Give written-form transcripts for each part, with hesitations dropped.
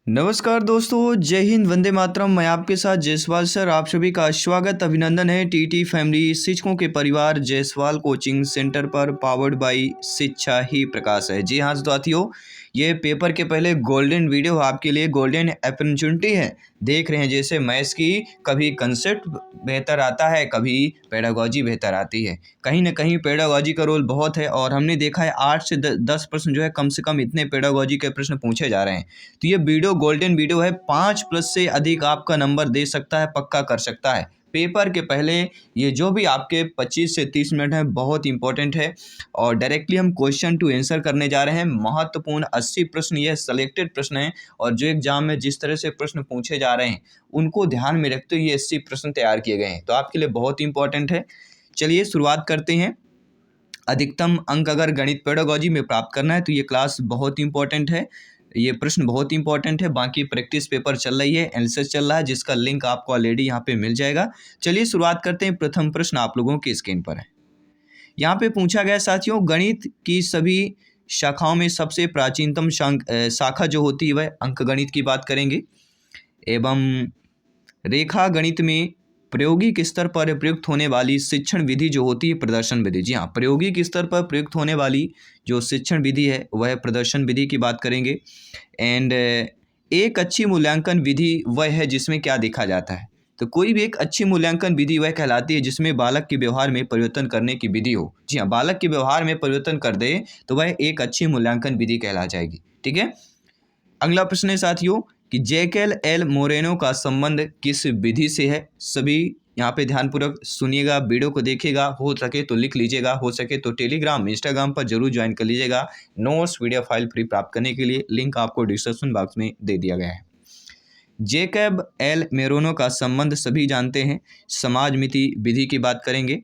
नमस्कार दोस्तों, जय हिंद, वंदे मातरम। मैं आपके साथ जायसवाल सर। आप सभी का स्वागत अभिनंदन है टीटी फैमिली शिक्षकों के परिवार जायसवाल कोचिंग सेंटर पर, पावर्ड बाय शिक्षा ही प्रकाश है। जी हाँ साथियों, ये पेपर के पहले गोल्डन वीडियो आपके लिए गोल्डन अपॉर्चुनिटी है। देख रहे हैं जैसे मैथ्स की कभी कंसेप्ट बेहतर आता है, कभी पेडागॉजी बेहतर आती है। कहीं ना कहीं पेडागॉजी का रोल बहुत है और हमने देखा है 8 से 10 प्रश्न जो है कम से कम इतने पेडागॉजी के प्रश्न पूछे जा रहे हैं। तो ये वीडियो गोल्डन वीडियो है, 5+ से अधिक आपका नंबर दे सकता है, पक्का कर सकता है। पेपर के पहले ये जो भी आपके 25 से 30 मिनट हैं बहुत इंपॉर्टेंट है और डायरेक्टली हम क्वेश्चन टू आंसर करने जा रहे हैं। महत्वपूर्ण 80 प्रश्न ये सिलेक्टेड प्रश्न हैं और जो एग्जाम में जिस तरह से प्रश्न पूछे जा रहे हैं उनको ध्यान में रखते हुए ये 80 प्रश्न तैयार किए गए हैं, तो आपके लिए बहुत इंपॉर्टेंट है। चलिए शुरुआत करते हैं। अधिकतम अंक अगर गणित पेडागॉजी में प्राप्त करना है तो ये क्लास बहुत इंपॉर्टेंट है, ये प्रश्न बहुत इंपॉर्टेंट है। बाकी प्रैक्टिस पेपर चल रही है, एनालिसिस चल रहा है, जिसका लिंक आपको ऑलरेडी यहाँ पे मिल जाएगा। चलिए शुरुआत करते हैं। प्रथम प्रश्न आप लोगों की स्क्रीन पर है। यहाँ पे पूछा गया साथियों, गणित की सभी शाखाओं में सबसे प्राचीनतम शाखा जो होती है वह अंकगणित की बात करेंगे। एवं रेखा गणित में प्रायोगिक स्तर पर प्रयुक्त होने वाली शिक्षण विधि जो होती है प्रदर्शन विधि। जी हाँ, प्रायोगिक स्तर पर प्रयुक्त होने वाली जो शिक्षण विधि है वह प्रदर्शन विधि की बात करेंगे। एंड एक अच्छी मूल्यांकन विधि वह है जिसमें क्या देखा जाता है, तो कोई भी एक अच्छी मूल्यांकन विधि वह कहलाती है जिसमें बालक के व्यवहार में परिवर्तन करने की विधि हो। जी हाँ, बालक के व्यवहार में परिवर्तन कर दे तो वह एक अच्छी मूल्यांकन विधि कहला जाएगी। ठीक है, अगला प्रश्न है साथियों कि जैकेल एल मोरेनो का संबंध किस विधि से है। सभी यहाँ पे ध्यानपूर्वक सुनिएगा, वीडियो को देखिएगा, हो सके तो लिख लीजिएगा, हो सके तो टेलीग्राम इंस्टाग्राम पर जरूर ज्वाइन कर लीजिएगा। नोट्स वीडियो फाइल फ्री प्राप्त करने के लिए लिंक आपको डिस्क्रिप्शन बॉक्स में दे दिया गया है। जैकब एल मोरेनो का संबंध सभी जानते हैं, समाजमिति विधि की बात करेंगे।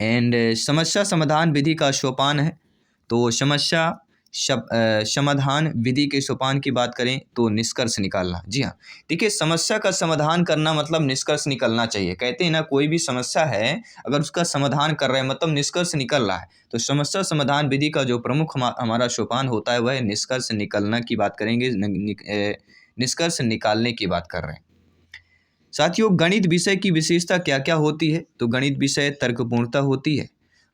एंड समस्या समाधान विधि का सोपान है, तो समस्या समाधान विधि के सोपान की बात करें तो निष्कर्ष निकालना। जी हाँ, देखिए समस्या का समाधान करना मतलब निष्कर्ष निकलना चाहिए। कहते हैं ना, कोई भी समस्या है अगर उसका समाधान कर रहे हैं मतलब निष्कर्ष निकल रहा है। तो समस्या समाधान विधि का जो प्रमुख हमारा सोपान होता है वह निष्कर्ष निकलना की बात करेंगे, निष्कर्ष निकालने की बात कर रहे हैं। साथियों, गणित विषय की विशेषता क्या क्या होती है, तो गणित विषय तर्कपूर्णता होती है,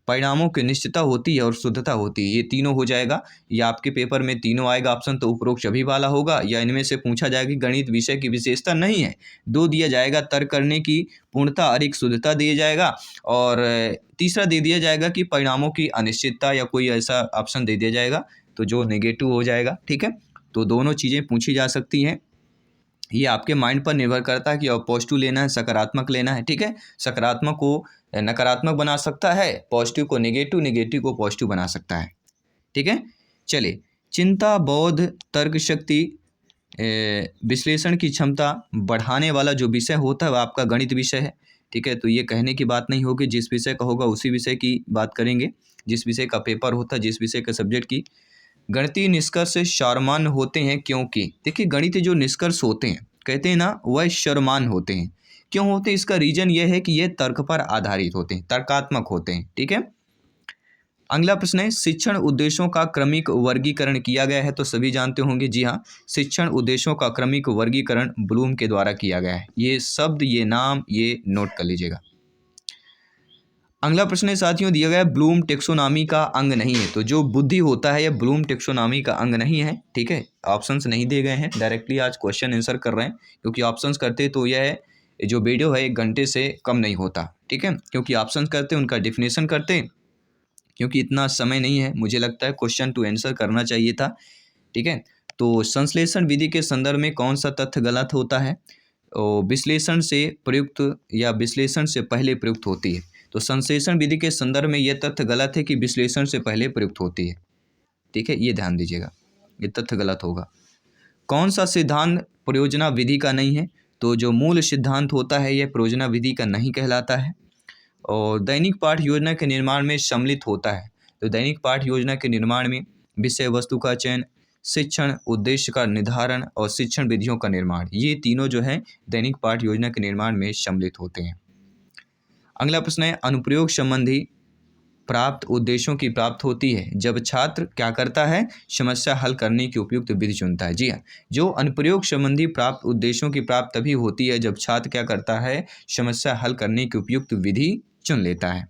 परिणामों की निश्चितता होती है और शुद्धता होती है। ये तीनों हो जाएगा, या आपके पेपर में तीनों आएगा ऑप्शन, तो उपरोक्त सभी वाला होगा, या इनमें से पूछा जाएगा कि गणित विषय की विशेषता नहीं है, दो दिया जाएगा, तर्क करने की पूर्णता और एक शुद्धता दिया जाएगा, और तीसरा दे दिया जाएगा कि परिणामों की अनिश्चितता, या कोई ऐसा ऑप्शन दे दिया जाएगा तो जो नेगेटिव हो जाएगा। ठीक है, तो दोनों चीज़ें पूछी जा सकती हैं। ये आपके माइंड पर निर्भर करता है कि अब पॉजिटिव लेना है सकारात्मक लेना है। ठीक है, सकारात्मक को नकारात्मक बना सकता है, पॉजिटिव को नेगेटिव, नेगेटिव को पॉजिटिव बना सकता है। ठीक है, चलिए, चिंता, बोध, तर्क शक्ति, विश्लेषण की क्षमता बढ़ाने वाला जो विषय होता है वह आपका गणित विषय है। ठीक है, तो ये कहने की बात नहीं होगी, जिस विषय का होगा उसी विषय की बात करेंगे, जिस विषय का पेपर होता है, जिस विषय का सब्जेक्ट की। गणितीय निष्कर्ष शर्मान होते हैं क्योंकि, देखिए गणितीय जो निष्कर्ष होते हैं कहते हैं ना वह शर्मान होते हैं। क्यों होते हैं, इसका रीजन यह है कि ये तर्क पर आधारित होते हैं, तर्कात्मक होते हैं। ठीक है, अगला प्रश्न है, शिक्षण उद्देश्यों का क्रमिक वर्गीकरण किया गया है, तो सभी जानते होंगे। जी हाँ, शिक्षण उद्देश्यों का क्रमिक वर्गीकरण ब्लूम के द्वारा किया गया है। ये शब्द, ये नाम, ये नोट कर लीजिएगा। अगला प्रश्न है साथियों, दिया गया ब्लूम टेक्सोनॉमी का अंग नहीं है, तो जो बुद्धि होता है यह ब्लूम टेक्सोनॉमी का अंग नहीं है। ठीक है, ऑप्शंस नहीं दिए गए हैं, डायरेक्टली आज क्वेश्चन आंसर कर रहे हैं, क्योंकि ऑप्शंस करते तो यह जो वीडियो है 1 घंटे से कम नहीं होता। ठीक है, क्योंकि ऑप्शंस करते उनका डिफिनेशन करते, क्योंकि इतना समय नहीं है, मुझे लगता है क्वेश्चन टू आंसर करना चाहिए था। ठीक है, तो संश्लेषण विधि के संदर्भ में कौन सा तथ्य गलत होता है, विश्लेषण से प्रयुक्त या विश्लेषण से पहले प्रयुक्त होती है। तो संश्लेषण विधि के संदर्भ में यह तथ्य गलत है कि विश्लेषण से पहले प्रयुक्त होती है। ठीक है, ये ध्यान दीजिएगा, ये तथ्य गलत होगा। कौन सा सिद्धांत प्रयोजना विधि का नहीं है, तो जो मूल सिद्धांत होता है यह प्रयोजना विधि का नहीं कहलाता है। और दैनिक पाठ योजना के निर्माण में सम्मिलित होता है, तो दैनिक पाठ योजना के निर्माण में विषय वस्तु का चयन, शिक्षण उद्देश्य का निर्धारण और शिक्षण विधियों का निर्माण, ये तीनों जो है दैनिक पाठ योजना के निर्माण में सम्मिलित होते हैं। अगला प्रश्न है, अनुप्रयोग संबंधी प्राप्त उद्देश्यों की प्राप्त होती है जब छात्र क्या करता है, समस्या हल करने की उपयुक्त विधि चुनता है। जी हाँ, जो अनुप्रयोग संबंधी प्राप्त उद्देश्यों की प्राप्त तभी होती है जब छात्र क्या करता है, समस्या हल करने की उपयुक्त विधि चुन लेता है।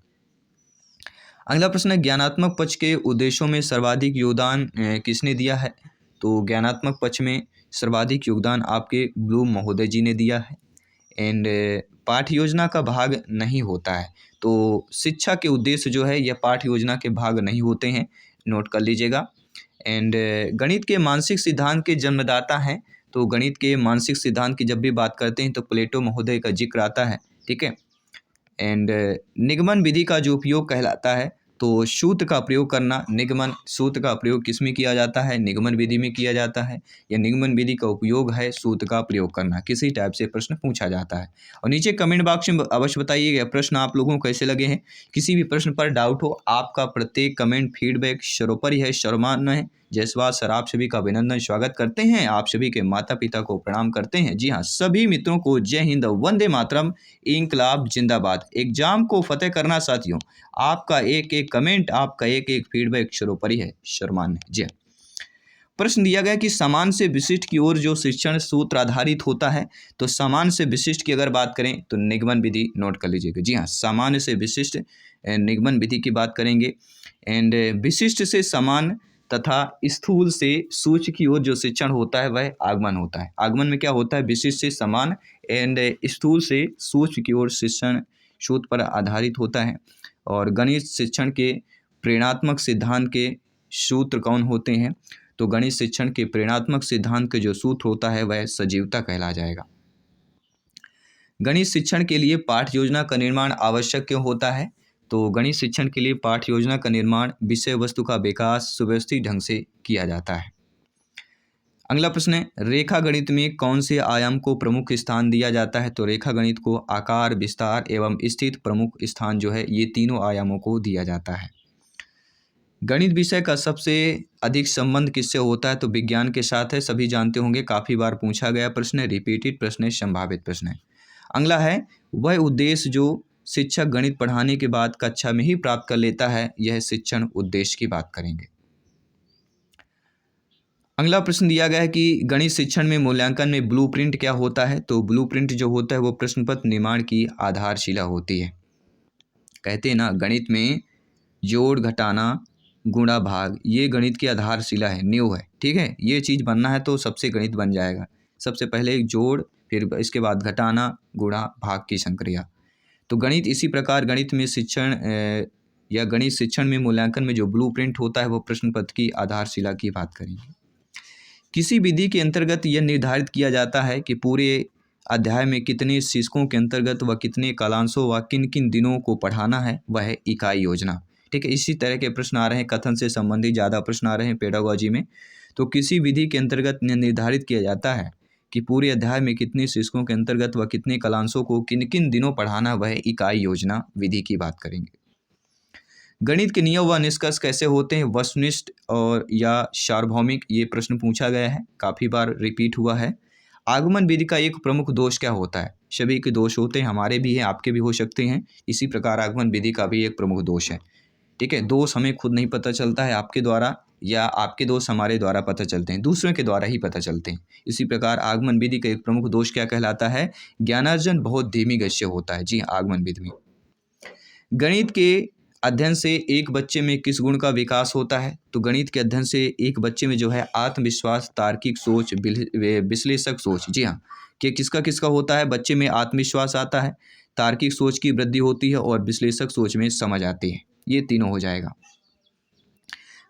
अगला प्रश्न है, ज्ञानात्मक पक्ष के उद्देश्यों में सर्वाधिक योगदान किसने दिया है? तो ज्ञानात्मक पक्ष में सर्वाधिक योगदान आपके ब्लूम महोदय जी ने दिया है। एंड पाठ्य योजना का भाग नहीं होता है। तो शिक्षा के उद्देश्य जो है यह पाठ्य योजना के भाग नहीं होते हैं, नोट कर लीजिएगा। एंड गणित के मानसिक सिद्धांत के जन्मदाता हैं। तो गणित के मानसिक सिद्धांत की जब भी बात करते हैं तो प्लेटो महोदय का जिक्र आता है। ठीक है। एंड निगमन विधि का जो उपयोग कहलाता है, तो सूत्र का प्रयोग करना, निगमन सूत्र का प्रयोग किस में किया जाता है, निगमन विधि में किया जाता है। या निगमन विधि का उपयोग है सूत्र का प्रयोग करना, किसी टाइप से प्रश्न पूछा जाता है। और नीचे कमेंट बॉक्स में अवश्य बताइएगा प्रश्न आप लोगों को कैसे लगे हैं। किसी भी प्रश्न पर डाउट हो, आपका प्रत्येक कमेंट फीडबैक सर्वोपरि है, सर्वमान्य है। जायसवाल सर आप सभी का अभिनंदन स्वागत करते हैं, आप सभी के माता पिता को प्रणाम करते हैं। जी हाँ, सभी मित्रों को जय हिंद, वंदे मातरम, इंकलाब जिंदाबाद। एग्जाम को फतेह करना साथियों, आपका एक एक कमेंट, आपका एक एक फीडबैक सर्वोपरि है, सम्मान्य। जी हाँ। प्रश्न दिया गया कि समान से विशिष्ट की ओर जो शिक्षण सूत्र आधारित होता है, तो समान से विशिष्ट की अगर बात करें तो निगमन विधि नोट कर लीजिएगा। जी हाँ, सामान्य से विशिष्ट निगमन विधि की बात करेंगे। एंड विशिष्ट से समान तथा स्थूल से सूक्ष्म की ओर जो शिक्षण होता है वह आगमन होता है। आगमन में क्या होता है, विशिष्ट से समान एंड स्थूल से सूक्ष्म की ओर शिक्षण सूत्र पर आधारित होता है। और गणित शिक्षण के प्रेरणात्मक सिद्धांत के सूत्र कौन होते हैं, तो गणित शिक्षण के प्रेरणात्मक सिद्धांत के जो सूत्र होता है वह सजीवता कहला जाएगा। गणित शिक्षण के लिए पाठ्य योजना का निर्माण आवश्यक क्यों होता है, तो गणित शिक्षण के लिए पाठ्य योजना का निर्माण विषय वस्तु का विकास सुव्यवस्थित ढंग से किया जाता है। अगला प्रश्न है, रेखा गणित में कौन से आयाम को प्रमुख स्थान दिया जाता है, तो रेखा गणित को आकार, विस्तार एवं स्थित प्रमुख स्थान जो है ये तीनों आयामों को दिया जाता है। गणित विषय का सबसे अधिक संबंध किससे होता है, तो विज्ञान के साथ है, सभी जानते होंगे, काफ़ी बार पूछा गया प्रश्न है, रिपीटेड प्रश्न है, संभावित प्रश्न है। अगला है, वह उद्देश्य जो शिक्षक गणित पढ़ाने के बाद कक्षा में ही प्राप्त कर लेता है, यह शिक्षण उद्देश्य की बात करेंगे। अगला प्रश्न दिया गया है कि गणित शिक्षण में मूल्यांकन में ब्लूप्रिंट क्या होता है, तो ब्लूप्रिंट जो होता है वो प्रश्न पत्र निर्माण की आधारशिला होती है। कहते हैं ना, गणित में जोड़, घटाना, गुणा, भाग, ये गणित की आधारशिला है, नींव है। ठीक है, ये चीज़ बनना है तो सबसे गणित बन जाएगा। सबसे पहले एक जोड़, फिर इसके बाद घटाना, गुणा, भाग की संक्रिया। तो गणित इसी प्रकार गणित में शिक्षण या गणित शिक्षण में मूल्यांकन में जो ब्लूप्रिंट होता है वो प्रश्न पत्र की आधारशिला की बात करेंगे। किसी विधि के अंतर्गत यह निर्धारित किया जाता है कि पूरे अध्याय में कितने शीर्षकों के अंतर्गत व कितने कालांशों व किन किन दिनों को पढ़ाना है, वह है इकाई योजना। ठीक है, इसी तरह के प्रश्न आ रहे हैं, कथन से संबंधित ज़्यादा प्रश्न आ रहे हैं पेडागोजी में। तो किसी विधि के अंतर्गत निर्धारित किया जाता है कि पूरे अध्याय में कितने शीर्षकों के अंतर्गत व कितने कालांशों को किन किन दिनों पढ़ाना, वह इकाई योजना विधि की बात करेंगे। गणित के नियम व निष्कर्ष कैसे होते हैं, वस्तुनिष्ठ और या सार्वभौमिक, ये प्रश्न पूछा गया है, काफ़ी बार रिपीट हुआ है। आगमन विधि का एक प्रमुख दोष क्या होता है, सभी के दोष होते हैं, हमारे भी हैं, आपके भी हो सकते हैं। इसी प्रकार आगमन विधि का भी एक प्रमुख दोष है। ठीक है, दोष हमें खुद नहीं पता चलता है आपके द्वारा, या आपके दोष हमारे द्वारा पता चलते हैं, दूसरों के द्वारा ही पता चलते हैं। इसी प्रकार आगमन विधि का एक प्रमुख दोष क्या कहलाता है, ज्ञानार्जन बहुत धीमी गति से होता है। जी, आगमन विधि में गणित के अध्ययन से एक बच्चे में किस गुण का विकास होता है, तो गणित के अध्ययन से एक बच्चे में जो है आत्मविश्वास, तार्किक सोच, विश्लेषक सोच, जी हाँ, कि किसका किसका होता है, बच्चे में आत्मविश्वास आता है, तार्किक सोच की वृद्धि होती है और विश्लेषक सोच में समझ आती है, ये तीनों हो जाएगा।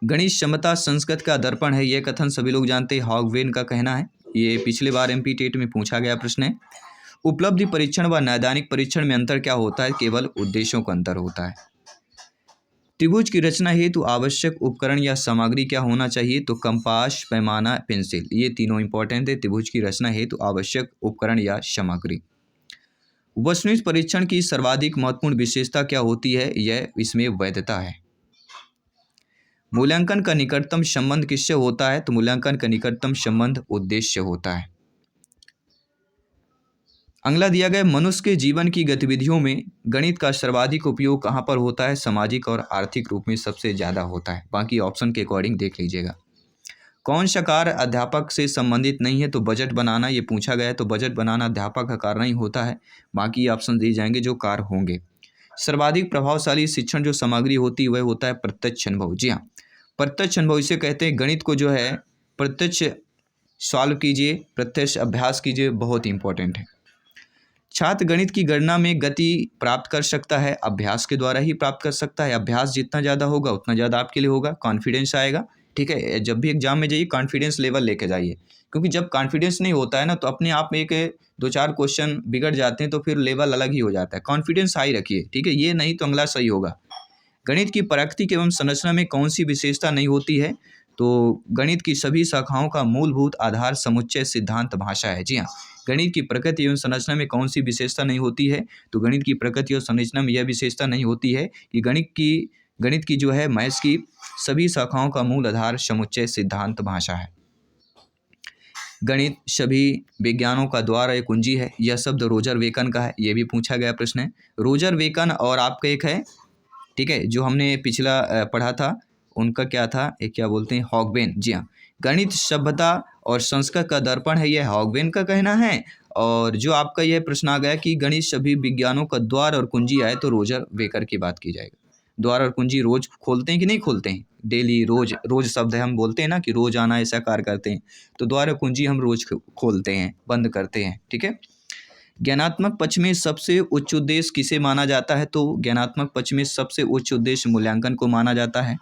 गणित क्षमता संस्कृत का दर्पण है, यह कथन सभी लोग जानते हैं, हॉगवेन का कहना है, ये पिछले बार एमपी टेट में पूछा गया प्रश्न है। उपलब्धि परीक्षण व नैदानिक परीक्षण में अंतर क्या होता है, केवल उद्देश्यों का अंतर होता है। त्रिभुज की रचना हेतु आवश्यक उपकरण या सामग्री क्या होना चाहिए, तो कंपास, पैमाना, पेंसिल, ये तीनों इंपॉर्टेंट है। त्रिभुज की रचना हेतु आवश्यक उपकरण या सामग्री। वस्तुनिष्ठ परीक्षण की सर्वाधिक महत्वपूर्ण विशेषता क्या होती है, यह इसमें वैधता है। मूल्यांकन का निकटतम संबंध किससे होता है, तो मूल्यांकन का निकटतम संबंध उद्देश्य होता है। अगला दिया गया, मनुष्य के जीवन की गतिविधियों में गणित का सर्वाधिक उपयोग कहाँ पर होता है? सामाजिक और आर्थिक रूप में सबसे ज़्यादा होता है। बाकी ऑप्शन के अकॉर्डिंग देख लीजिएगा। कौन सा कार्य अध्यापक से संबंधित नहीं है? तो बजट बनाना, ये पूछा गया है, तो बजट बनाना अध्यापक का कार्य नहीं होता है। बाकी ऑप्शन दिए जाएंगे जो कार्य होंगे। सर्वाधिक प्रभावशाली शिक्षण जो सामग्री होती है वह होता है प्रत्यक्ष अनुभव। जी हाँ, प्रत्यक्ष अनुभव इसे कहते हैं। गणित को जो है प्रत्यक्ष सॉल्व कीजिए, प्रत्यक्ष अभ्यास कीजिए, बहुत इंपॉर्टेंट है। छात्र गणित की गणना में गति प्राप्त कर सकता है, अभ्यास के द्वारा ही प्राप्त कर सकता है। अभ्यास जितना ज़्यादा होगा उतना ज़्यादा आपके लिए होगा, कॉन्फिडेंस आएगा। ठीक है, जब भी एग्जाम में जाइए कॉन्फिडेंस लेवल लेके जाइए, क्योंकि जब कॉन्फिडेंस नहीं होता है ना तो अपने आप में एक 2-4 क्वेश्चन बिगड़ जाते हैं, तो फिर लेवल अलग ही हो जाता है। कॉन्फिडेंस हाई रखिए, ठीक है, ये नहीं तो अगला सही होगा। गणित की प्राकृतिक एवं संरचना में कौन सी विशेषता नहीं होती है? तो गणित की सभी शाखाओं का मूलभूत आधार समुच्चय सिद्धांत भाषा है। जी हाँ, गणित की प्रकृति एवं संरचना में कौन सी विशेषता नहीं होती है? तो गणित की प्रकृति और संरचना में यह विशेषता नहीं होती है कि गणित की जो है मैथ्स की सभी शाखाओं का मूल आधार समुच्चय सिद्धांत भाषा है। गणित सभी विज्ञानों का द्वार एक कुंजी है, यह शब्द रोजर बेकन का है। यह भी पूछा गया प्रश्न है। रोजर बेकन और आपका एक है, ठीक है, जो हमने पिछला पढ़ा था, उनका क्या था, एक क्या बोलते हैं, हॉगबेन। जी हाँ, गणित सभ्यता और संस्कृत का दर्पण है, यह हॉगबेन का कहना है। और जो आपका यह प्रश्न आ गया कि गणित सभी विज्ञानों का द्वार और कुंजी है, तो रोजर बेकर की बात की जाएगी। द्वार और कुंजी रोज खोलते हैं कि नहीं खोलते हैं? डेली, रोज, रोज शब्द है, हम बोलते हैं ना कि रोज आना ऐसा कार्य करते हैं, तो द्वार और कुंजी हम रोज खोलते हैं, बंद करते हैं। ठीक है, ज्ञानात्मक पक्ष में सबसे उच्च उद्देश्य किसे माना जाता है? तो ज्ञानात्मक पक्ष में सबसे उच्च उद्देश्य मूल्यांकन को माना जाता है।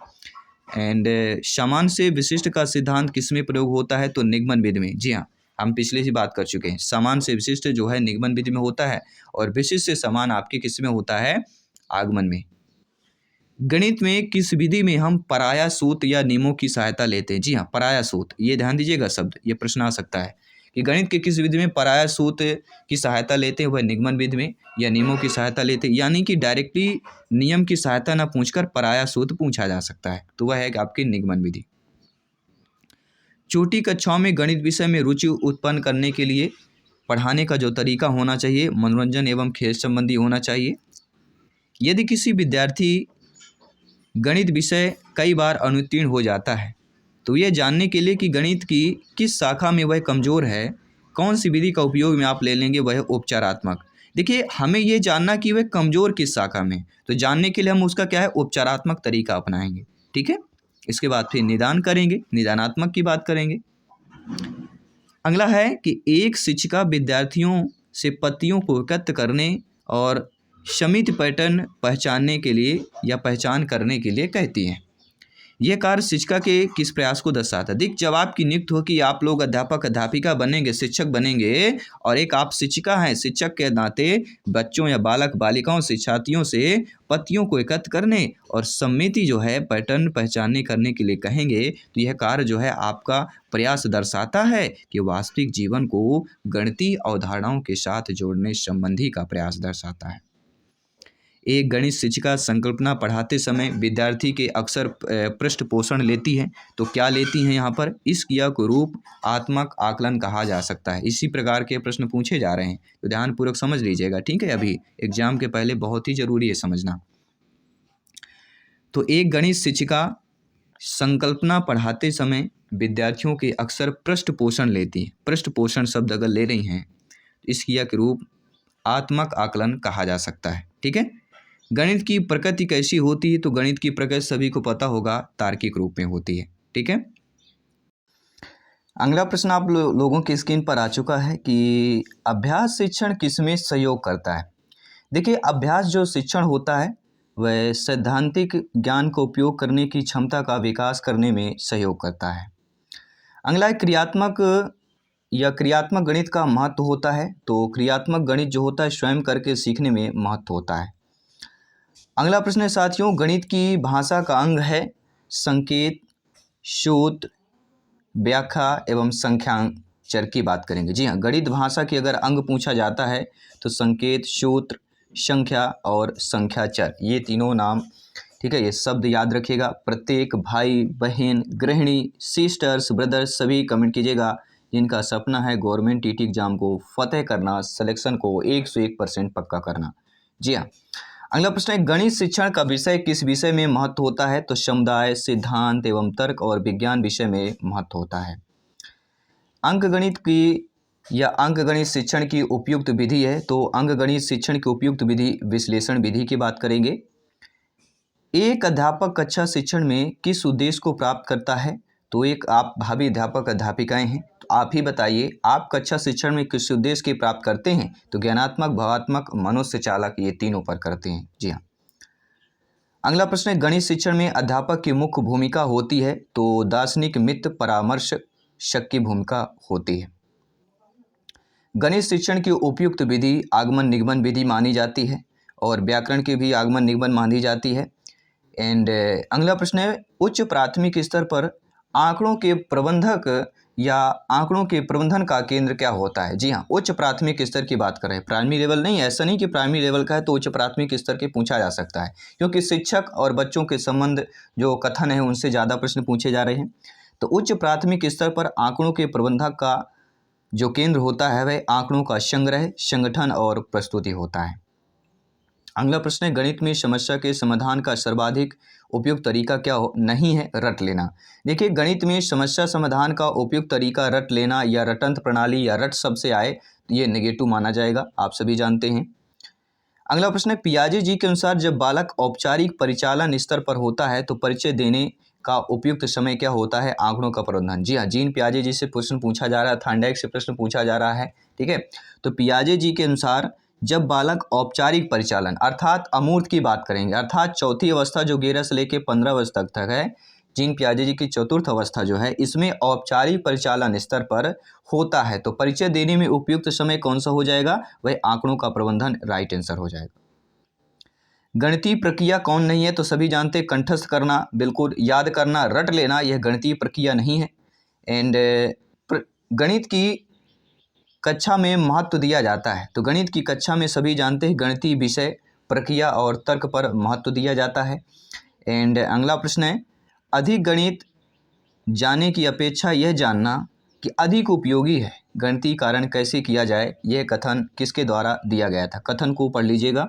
एंड समान से विशिष्ट का सिद्धांत किसमें प्रयोग होता है? तो निगमन विधि में। जी हाँ, हम पिछले ही बात कर चुके हैं। समान से विशिष्ट जो है निगमन विधि में होता है, और विशिष्ट से समान आपके किस में होता है? आगमन में। गणित में किस विधि में हम पराया सूत्र या नियमों की सहायता लेते हैं? जी हाँ, पराया सूत्र, ये ध्यान दीजिएगा शब्द, ये प्रश्न आ सकता है कि गणित के किस विधि में पराया सूत्र की सहायता लेते हैं? वह निगमन विधि में, या नियमों की सहायता लेते हैं, यानी कि डायरेक्टली नियम की सहायता न पूछकर पराया सूत्र पूछा जा सकता है, तो वह है कि आपकी निगमन विधि। छोटी कक्षाओं में गणित विषय में रुचि उत्पन्न करने के लिए पढ़ाने का जो तरीका होना चाहिए, मनोरंजन एवं खेल संबंधी होना चाहिए। यदि किसी विद्यार्थी गणित विषय कई बार अनुत्तीर्ण हो जाता है, तो यह जानने के लिए कि गणित की किस शाखा में वह कमज़ोर है, कौन सी विधि का उपयोग में आप ले लेंगे, वह उपचारात्मक। देखिए, हमें ये जानना कि वह कमज़ोर किस शाखा में, तो जानने के लिए हम उसका क्या है, उपचारात्मक तरीका अपनाएंगे। ठीक है, इसके बाद फिर निदान करेंगे, निदानात्मक की बात करेंगे। अगला है कि एक शिक्षिका विद्यार्थियों से पत्तियों को एकत्र करने और समिति पैटर्न पहचानने के लिए या पहचान करने के लिए कहती हैं। यह कार्य शिक्षिका के किस प्रयास को दर्शाता है? जब आपकी नियुक्त हो कि आप लोग अध्यापक अध्यापिका बनेंगे, शिक्षक बनेंगे, और एक आप शिक्षिका हैं, शिक्षक के नाते बच्चों या बालक बालिकाओं शिक्षार्थियों से पत्तियों को एकत्र करने और समिति जो है पैटर्न पहचानने करने के लिए कहेंगे, तो यह कार्य जो है आपका प्रयास दर्शाता है कि वास्तविक जीवन को गणितीय अवधारणाओं के साथ जोड़ने संबंधी का प्रयास दर्शाता है। एक गणित शिक्षिका संकल्पना पढ़ाते समय विद्यार्थी के अक्सर पृष्ठ पोषण लेती है, तो क्या लेती हैं यहाँ पर? इस क्रिया को रूप आत्मक आकलन कहा जा सकता है। इसी प्रकार के प्रश्न पूछे जा रहे हैं, तो ध्यानपूर्वक समझ लीजिएगा। ठीक है, अभी एग्जाम के पहले बहुत ही जरूरी है समझना। तो एक गणित शिक्षिका संकल्पना पढ़ाते समय विद्यार्थियों के अक्सर पृष्ठ पोषण लेती है। पृष्ठ पोषण शब्द अगर ले रही हैं, इस क्रिया के रूप आत्मक आकलन कहा जा सकता है। ठीक है, गणित की प्रकृति कैसी होती है? तो गणित की प्रकृति सभी को पता होगा, तार्किक रूप में होती है। ठीक है, अगला प्रश्न आप लोगों की स्क्रीन पर आ चुका है कि अभ्यास शिक्षण किसमें सहयोग करता है? देखिए, अभ्यास जो शिक्षण होता है वह सैद्धांतिक ज्ञान को उपयोग करने की क्षमता का विकास करने में सहयोग करता है। अगला क्रियात्मक या क्रियात्मक गणित का महत्व होता है, तो क्रियात्मक गणित जो होता है स्वयं करके सीखने में महत्व होता है। अगला प्रश्न है साथियों, गणित की भाषा का अंग है संकेत, सूत्र, व्याख्या एवं संख्यांचर की बात करेंगे। जी हाँ, गणित भाषा की अगर अंग पूछा जाता है तो संकेत, सूत्र, संख्या और संख्याचर, ये तीनों नाम, ठीक है, ये शब्द याद रखिएगा। प्रत्येक भाई बहन, गृहिणी, सिस्टर्स, ब्रदर्स, सभी कमेंट कीजिएगा जिनका सपना है गवर्नमेंट टीटी एग्जाम को फतेह करना, सिलेक्शन को 101% पक्का करना। जी हाँ। अगला प्रश्न है, गणित शिक्षण का विषय किस विषय में महत्व होता है? तो समुदाय, सिद्धांत एवं तर्क और विज्ञान विषय में महत्व होता है। अंकगणित की या अंकगणित शिक्षण की उपयुक्त विधि है, तो अंकगणित शिक्षण की उपयुक्त विधि विश्लेषण विधि की बात करेंगे। एक अध्यापक कक्षा शिक्षण में किस उद्देश्य को प्राप्त करता है? तो एक आप भावी अध्यापक अध्यापिकाएं हैं, तो आप ही बताइए, आप कक्षा शिक्षण में किस उद्देश्य की प्राप्त करते हैं? तो ज्ञानात्मक, भावात्मक, मनुष्य चालक, ये तीनों पर करते हैं। जी हाँ। अगला प्रश्न है, गणित शिक्षण में अध्यापक की मुख्य भूमिका होती है? तो दार्शनिक, मित्र, परामर्शक की भूमिका होती है। गणित शिक्षण की उपयुक्त विधि आगमन निगमन विधि मानी जाती है और व्याकरण की भी आगमन निगमन मानी जाती है। एंड अगला प्रश्न है, उच्च प्राथमिक स्तर पर आंकड़ों के प्रबंधक या आंकड़ों के प्रबंधन का केंद्र क्या होता है? जी हाँ, उच्च प्राथमिक स्तर की बात कर रहे हैं, प्राइमरी लेवल नहीं। ऐसा नहीं कि प्राइमरी लेवल का है तो उच्च प्राथमिक स्तर के पूछा जा सकता है, क्योंकि शिक्षक और बच्चों के संबंध जो कथन है उनसे ज़्यादा प्रश्न पूछे जा रहे हैं। तो उच्च प्राथमिक स्तर पर आंकड़ों के प्रबंधक का जो केंद्र होता है वह आंकड़ों का संग्रह, संगठन और प्रस्तुति होता है। अगला प्रश्न है, गणित में समस्या के समाधान का सर्वाधिक उपयुक्त तरीका क्या नहीं है? रट लेना। देखिए, गणित में समस्या समाधान का उपयुक्त तरीका रट लेना या रटंत्र प्रणाली या रट शब्द से आए तो ये नेगेटिव माना जाएगा, आप सभी जानते हैं। अगला प्रश्न है, पियाजे जी के अनुसार जब बालक औपचारिक परिचालन स्तर पर होता है तो परिचय देने का उपयुक्त समय क्या होता है? आंकड़ों का प्रबंधन। जी हाँ, जीन पियाजे जी से प्रश्न पूछा जा रहा है, थांडाइक से प्रश्न पूछा जा रहा है। ठीक है, तो पियाजे जी के अनुसार जब बालक औपचारिक परिचालन अर्थात अमूर्त की बात करेंगे, अर्थात चौथी अवस्था जो 11 से लेकर 15 वर्ष तक है, जीन पियाजे जी की चतुर्थ अवस्था जो है, इसमें औपचारिक परिचालन स्तर पर होता है तो परिचय देने में उपयुक्त समय कौन सा हो जाएगा? वह आंकड़ों का प्रबंधन राइट आंसर हो जाएगा। गणितीय प्रक्रिया कौन नहीं है? तो सभी जानते हैं, कंठस्थ करना, बिल्कुल याद करना, रट लेना, यह गणितीय प्रक्रिया नहीं है। एंड गणित की कक्षा में महत्व दिया जाता है, तो गणित की कक्षा में सभी जानते हैं गणितीय विषय, प्रक्रिया और तर्क पर महत्व दिया जाता है। एंड अगला प्रश्न है, अधिक गणित जाने की अपेक्षा यह जानना कि अधिक उपयोगी है गणितीय कारण कैसे किया जाए, यह कथन किसके द्वारा दिया गया था? कथन को पढ़ लीजिएगा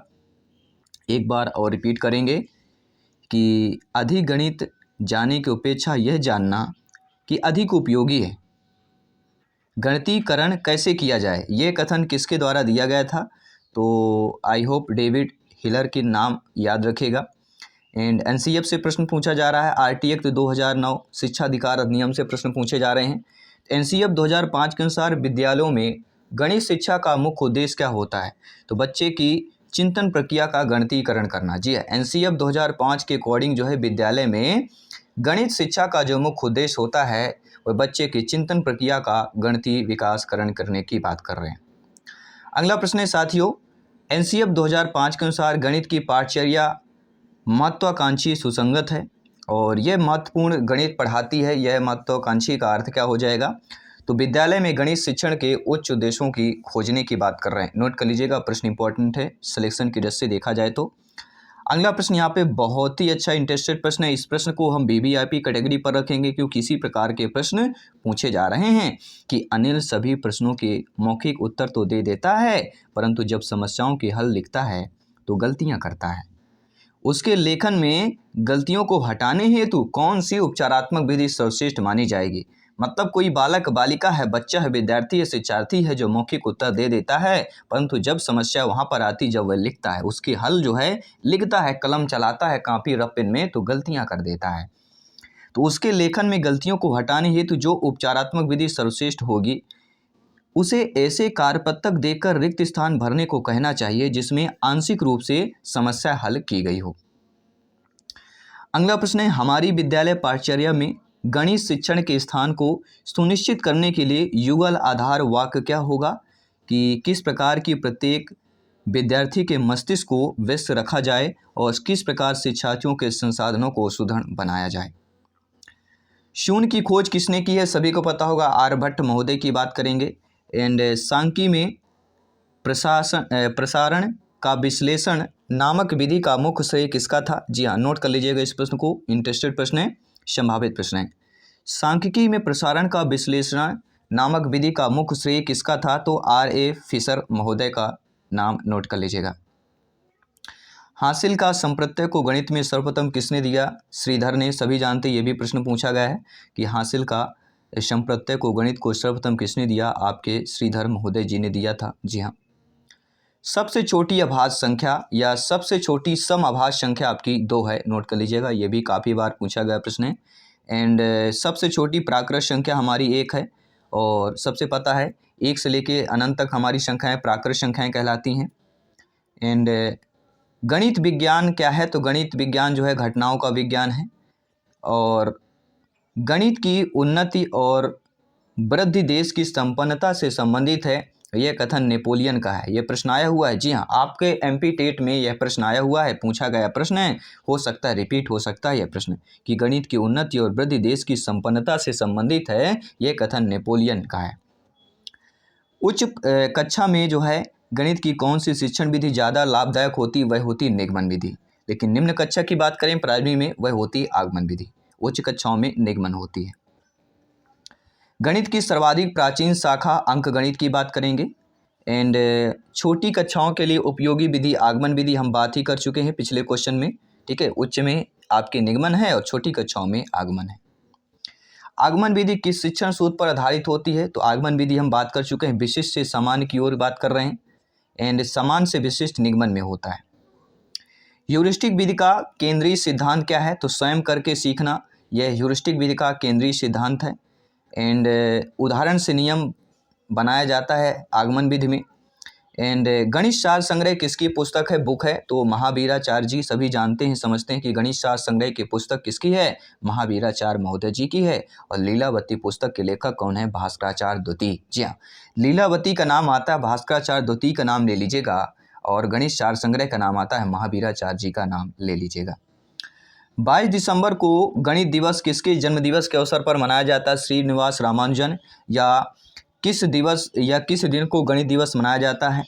एक बार और रिपीट करेंगे कि अधिक गणित जाने की अपेक्षा यह जानना कि अधिक उपयोगी है गणितीकरण कैसे किया जाए, ये कथन किसके द्वारा दिया गया था? तो आई होप डेविड हिलर के नाम याद रखेगा। एंड एनसीएफ से प्रश्न पूछा जा रहा है, आरटी एक्ट 2009 शिक्षा अधिकार अधिनियम से प्रश्न पूछे जा रहे हैं। एनसीएफ 2005 के अनुसार विद्यालयों में गणित शिक्षा का मुख्य उद्देश्य क्या होता है? तो बच्चे की चिंतन प्रक्रिया का गणितीकरण करना। जी है, एनसीएफ 2005 के अकॉर्डिंग जो है विद्यालय में गणित शिक्षा का जो मुख्य उद्देश्य होता है वह बच्चे की चिंतन प्रक्रिया का गणितीय विकासकरण करने की बात कर रहे हैं। अगला प्रश्न है साथियों, एनसीएफ 2005 के अनुसार गणित की पाठचर्या महत्वाकांक्षी सुसंगत है और यह महत्वपूर्ण गणित पढ़ाती है। यह महत्वाकांक्षी का अर्थ क्या हो जाएगा? तो विद्यालय में गणित शिक्षण के उच्च उद्देश्यों की खोजने की बात कर रहे हैं। नोट कर लीजिएगा, प्रश्न इंपॉर्टेंट है सिलेक्शन की दृष्टि से देखा जाए तो। अगला प्रश्न यहाँ पे बहुत ही अच्छा इंटरेस्टेड प्रश्न है। इस प्रश्न को हम वीवीआईपी कैटेगरी पर रखेंगे क्योंकि इसी प्रकार के प्रश्न पूछे जा रहे हैं कि अनिल सभी प्रश्नों के मौखिक उत्तर तो दे देता है परंतु जब समस्याओं के हल लिखता है तो गलतियां करता है। उसके लेखन में गलतियों को हटाने हेतु कौन सी उपचारात्मक विधि सर्वश्रेष्ठ मानी जाएगी? मतलब कोई बालक बालिका है, बच्चा है, विद्यार्थी है, शिक्षार्थी है जो मौखिक उत्तर दे देता है परंतु जब समस्या वहाँ पर आती, जब वह लिखता है, उसके हल जो है लिखता है, कलम चलाता है कापी रफ पेन में तो गलतियाँ कर देता है। तो उसके लेखन में गलतियों को हटाने हेतु जो उपचारात्मक विधि सर्वश्रेष्ठ होगी उसे ऐसे कार्यपत्रक देकर रिक्त स्थान भरने को कहना चाहिए जिसमें आंशिक रूप से समस्या हल की गई हो। अगला प्रश्न है, हमारी विद्यालय पाठचर्या में गणित शिक्षण के स्थान को सुनिश्चित करने के लिए युगल आधार वाक्य क्या होगा? कि किस प्रकार की प्रत्येक विद्यार्थी के मस्तिष्क को व्यस्त रखा जाए और किस प्रकार शिक्षार्थियों के संसाधनों को सुदृढ़ बनाया जाए। शून्य की खोज किसने की है? सभी को पता होगा, आर्यभट्ट महोदय की बात करेंगे। एंड सांख्यिकी में प्रसारण का विश्लेषण नामक विधि का मुख्य श्रेय किसका था? जी हाँ, नोट कर लीजिएगा इस प्रश्न को, इंटरेस्टेड प्रश्न है, संभावित प्रश्न है। सांख्यिकी में प्रसारण का विश्लेषण नामक विधि का मुख्य श्रेय किसका था? तो R.A. फिशर महोदय का नाम नोट कर लीजिएगा। हासिल का संप्रत्यय को गणित में सर्वप्रथम किसने दिया? श्रीधर ने। सभी जानते ये भी प्रश्न पूछा गया है कि हासिल का संप्रत्यय को गणित को सर्वप्रथम किसने दिया? आपके श्रीधर महोदय जी ने दिया था। जी हाँ। सबसे छोटी अभाज्य संख्या या सबसे छोटी समअभाज्य संख्या आपकी 2 है, नोट कर लीजिएगा, ये भी काफ़ी बार पूछा गया प्रश्न है। एंड सबसे छोटी प्राकृत संख्या हमारी 1 है, और सबसे पता है 1 से लेके अनंत तक हमारी संख्याएं प्राकृत संख्याएं कहलाती हैं। एंड गणित विज्ञान क्या है? तो गणित विज्ञान जो है घटनाओं का विज्ञान है, और गणित की उन्नति और वृद्धि देश की संपन्नता से संबंधित है, यह कथन नेपोलियन का है। यह प्रश्न आया हुआ है। जी हाँ, आपके एमपी टेट में यह प्रश्न आया हुआ है, पूछा गया प्रश्न है, हो सकता है रिपीट हो सकता है यह प्रश्न कि गणित की उन्नति और वृद्धि देश की संपन्नता से संबंधित है, यह कथन नेपोलियन का है। उच्च कक्षा में जो है गणित की कौन सी शिक्षण विधि ज़्यादा लाभदायक होती? वह होती निगमन विधि। लेकिन निम्न कक्षा की बात करें प्राइमरी में, वह होती आगमन विधि। उच्च कक्षाओं में निगमन होती है। गणित की सर्वाधिक प्राचीन शाखा अंकगणित की बात करेंगे। एंड छोटी कक्षाओं के लिए उपयोगी विधि आगमन विधि हम बात ही कर चुके हैं पिछले क्वेश्चन में। ठीक है, उच्च में आपके निगमन है और छोटी कक्षाओं में आगमन है। आगमन विधि किस शिक्षण सूत्र पर आधारित होती है? तो आगमन विधि हम बात कर चुके हैं, विशिष्ट से सामान्य की ओर बात कर रहे हैं, एंड समान से विशिष्ट निगमन में होता है। ह्यूरिस्टिक विधि का केंद्रीय सिद्धांत क्या है? तो स्वयं करके सीखना, यह ह्यूरिस्टिक विधि का केंद्रीय सिद्धांत है। एंड उदाहरण से नियम बनाया जाता है आगमन विधि में। एंड गणित शास्त्र संग्रह किसकी पुस्तक है, बुक है? तो महावीराचार्य जी। सभी जानते हैं, समझते हैं कि गणित शास्त्र संग्रह की पुस्तक किसकी है? महावीराचार्य महोदय जी की है। और लीलावती पुस्तक के लेखक कौन है? भास्कराचार्य द्वितीय। जी हाँ, लीलावती का नाम आता है, भास्कराचार्य द्वितीय का नाम ले लीजिएगा, और गणित शास्त्र संग्रह का नाम आता है महावीराचार्य जी का नाम ले लीजिएगा। 22 दिसंबर को गणित दिवस किसके जन्म दिवस के अवसर पर मनाया जाता है? श्रीनिवास रामानुजन। या किस दिवस या किस दिन को गणित दिवस मनाया जाता है?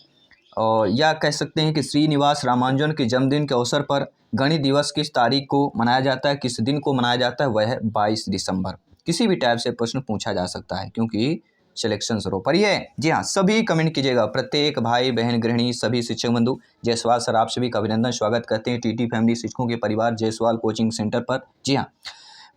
और या कह सकते हैं कि श्रीनिवास रामानुजन के जन्मदिन के अवसर पर गणित दिवस किस तारीख को मनाया जाता है, किस दिन को मनाया जाता है? वह है 22 दिसंबर। किसी भी टाइप से प्रश्न पूछा जा सकता है क्योंकि सिलेक्शन जरूर पर ही है। जी हाँ, सभी कमेंट कीजिएगा, प्रत्येक भाई बहन गृहिणी सभी शिक्षक बंधु। जायसवाल सर आप सभी का अभिनंदन, स्वागत करते हैं टीटी फैमिली शिक्षकों के परिवार जायसवाल कोचिंग सेंटर पर। जी हाँ,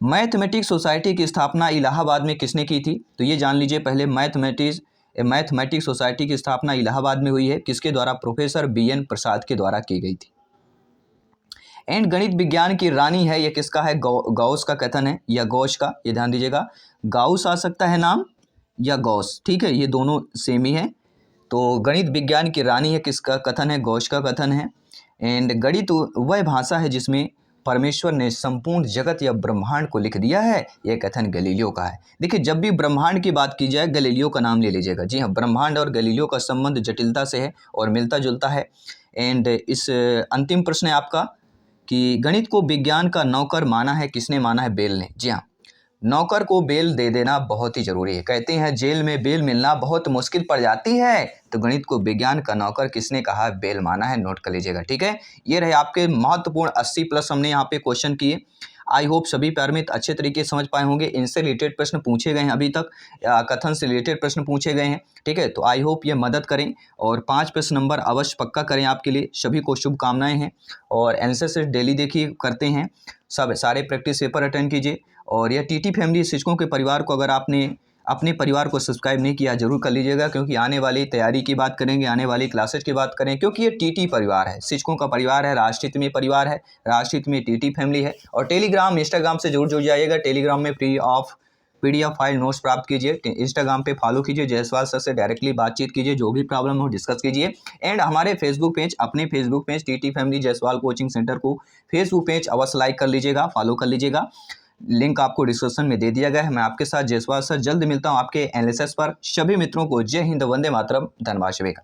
मैथमेटिक्स सोसाइटी की स्थापना इलाहाबाद में किसने की थी? तो ये जान लीजिए पहले, मैथमेटिक्स सोसाइटी की स्थापना इलाहाबाद में हुई है, किसके द्वारा? प्रोफेसर BN प्रसाद के द्वारा की गई थी। एंड गणित विज्ञान की रानी है, यह किसका है? गॉस का कथन है, या गॉस का, ये ध्यान दीजिएगा, गाउस आ सकता है नाम या गॉस, ठीक है, ये दोनों सेम ही है। तो गणित विज्ञान की रानी है, किसका कथन है? गॉस का कथन है। एंड गणित वह भाषा है जिसमें परमेश्वर ने संपूर्ण जगत या ब्रह्मांड को लिख दिया है, यह कथन गैलीलियो का है। देखिए, जब भी ब्रह्मांड की बात की जाए गैलीलियो का नाम ले लीजिएगा। जी हाँ, ब्रह्मांड और गैलीलियो का संबंध जटिलता से है और मिलता जुलता है। एंड इस अंतिम प्रश्न है आपका कि गणित को विज्ञान का नौकर माना है, किसने माना है? बेल ने। जी हाँ, नौकर को बेल दे देना बहुत ही जरूरी है। कहते हैं जेल में बेल मिलना बहुत मुश्किल पड़ जाती है, तो गणित को विज्ञान का नौकर किसने कहा? बेल माना है, नोट कर लीजिएगा। ठीक है, ये रहे आपके महत्वपूर्ण 80+ हमने यहाँ पे क्वेश्चन किए। आई होप सभी पैरामीटर अच्छे तरीके से समझ पाए होंगे। इनसे रिलेटेड प्रश्न पूछे गए हैं अभी तक, कथन से रिलेटेड प्रश्न पूछे गए हैं। ठीक है, तो आई होप ये मदद करें और 5 प्रश्न नंबर अवश्य पक्का करें आपके लिए। सभी को शुभकामनाएं हैं, और एनालिसिस डेली देखिए करते हैं, सब सारे प्रैक्टिस पेपर अटेंड कीजिए। और यह टीटी फैमिली शिक्षकों के परिवार को अगर आपने अपने परिवार को सब्सक्राइब नहीं किया जरूर कर लीजिएगा, क्योंकि आने वाली तैयारी की बात करेंगे, आने वाली क्लासेज की बात करें, क्योंकि ये टीटी परिवार है, शिक्षकों का परिवार है, राष्ट्रहित में परिवार है, राष्ट्रहित में टीटी फैमिली है। और टेलीग्राम इंस्टाग्राम से जरूर जुड़ जाइएगा। टेलीग्राम में free of PDF file notes प्राप्त कीजिए। इंस्टाग्राम पे फॉलो कीजिए, जायसवाल सर से डायरेक्टली बातचीत कीजिए, जो भी प्रॉब्लम हो डिस्कस कीजिए। एंड हमारे फेसबुक पेज, अपने Facebook page TT family Jaiswal coaching centre को फेसबुक पेज अवश्य लाइक कर लीजिएगा, फॉलो कर लीजिएगा। लिंक आपको डिस्क्रिप्शन में दे दिया गया है। मैं आपके साथ जायसवाल सर जल्द मिलता हूं आपके एनालिसिस पर। सभी मित्रों को जय हिंद, वंदे मातरम, धन्यवाद।